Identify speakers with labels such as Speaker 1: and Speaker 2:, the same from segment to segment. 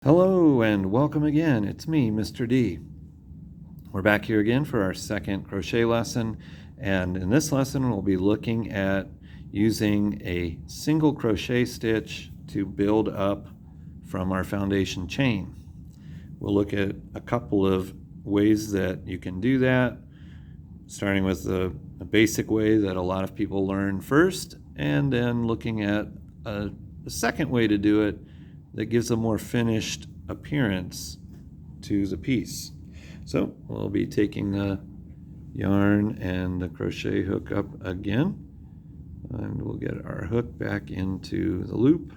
Speaker 1: Hello and welcome again. It's me, Mr. D. We're back here again for our second crochet lesson, and in this lesson we'll be looking at using a single crochet stitch to build up from our foundation chain. We'll look at a couple of ways that you can do that, starting with the basic way that a lot of people learn first, and then looking at a second way to do it that gives a more finished appearance to the piece. So we'll be taking the yarn and the crochet hook up again, and we'll get our hook back into the loop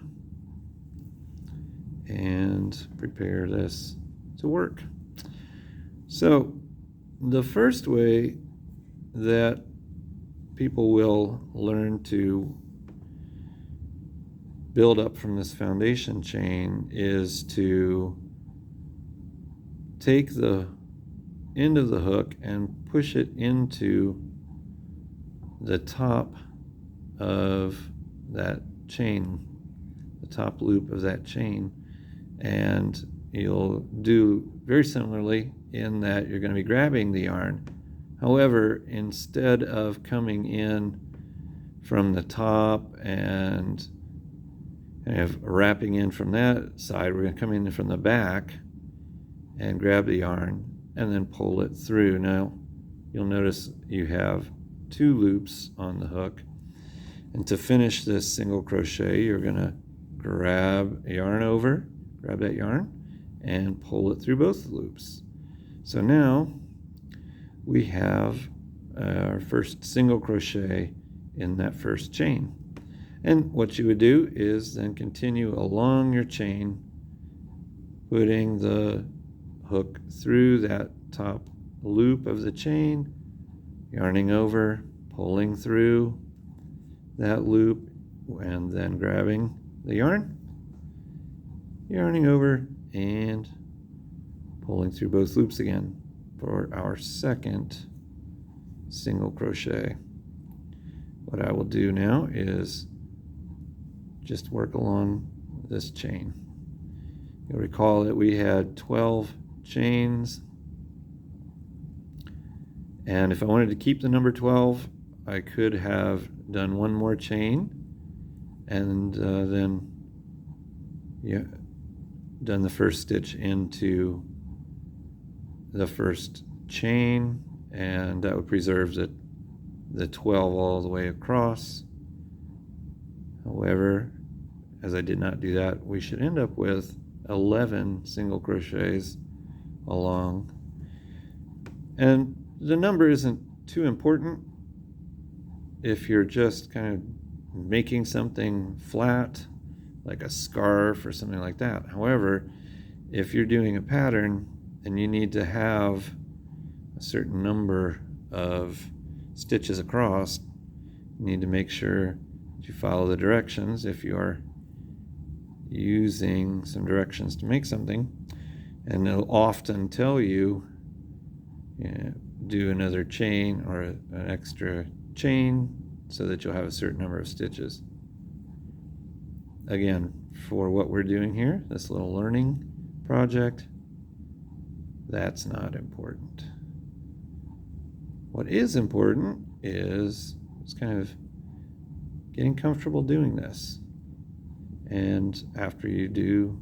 Speaker 1: and prepare this to work. So the first way that people will learn to build up from this foundation chain is to take the end of the hook and push it into the top of that chain, the top loop of that chain, and you'll do very similarly in that you're going to be grabbing the yarn. However, instead of coming in from the top and kind of wrapping in from that side, we're going to come in from the back and grab the yarn and then pull it through. Now you'll notice you have two loops on the hook, and to finish this single crochet you're going to grab that yarn and pull it through both loops. So now we have our first single crochet in that first chain. And what you would do is then continue along your chain, putting the hook through that top loop of the chain, yarning over, pulling through that loop, and then grabbing the yarn, yarning over, and pulling through both loops again for our second single crochet. What I will do now is just work along this chain. You'll recall that we had 12 chains, and if I wanted to keep the number 12, I could have done one more chain and then done the first stitch into the first chain, and that would preserve the 12 all the way across. However, as I did not do that, we should end up with 11 single crochets along. And the number isn't too important if you're just kind of making something flat, like a scarf or something like that. However, if you're doing a pattern and you need to have a certain number of stitches across, you need to make sure you follow the directions if you are using some directions to make something, and they'll often tell you, do another chain or an extra chain so that you'll have a certain number of stitches. Again, for what we're doing here, this little learning project, that's not important. What is important is kind of getting comfortable doing this. And after you do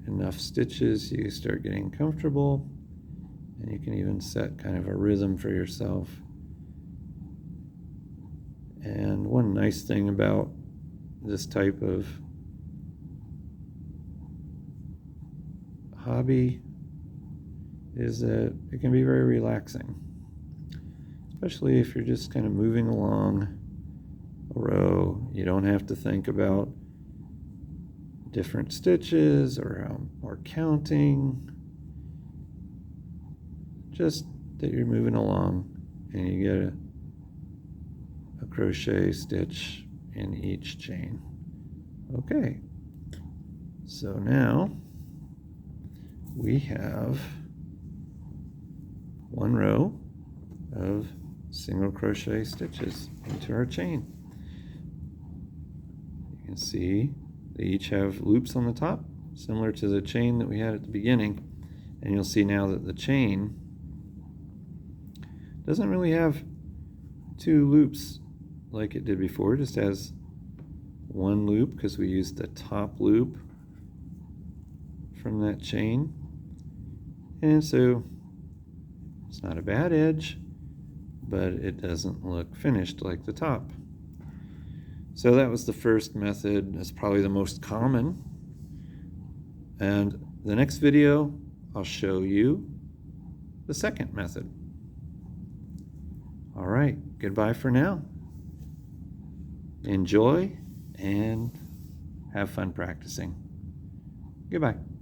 Speaker 1: enough stitches, you start getting comfortable, and you can even set kind of a rhythm for yourself. And one nice thing about this type of hobby is that it can be very relaxing, especially if you're just kind of moving along a row. You don't have to think about different stitches or counting, just that you're moving along and you get a crochet stitch in each chain. Okay, so now we have one row of single crochet stitches into our chain. You can see They each have loops on the top, similar to the chain that we had at the beginning. And you'll see now that the chain doesn't really have two loops like it did before. It just has one loop because we used the top loop from that chain. And so it's not a bad edge, but it doesn't look finished like the top. So that was the first method. That's probably the most common. And the next video, I'll show you the second method. All right, goodbye for now. Enjoy and have fun practicing. Goodbye.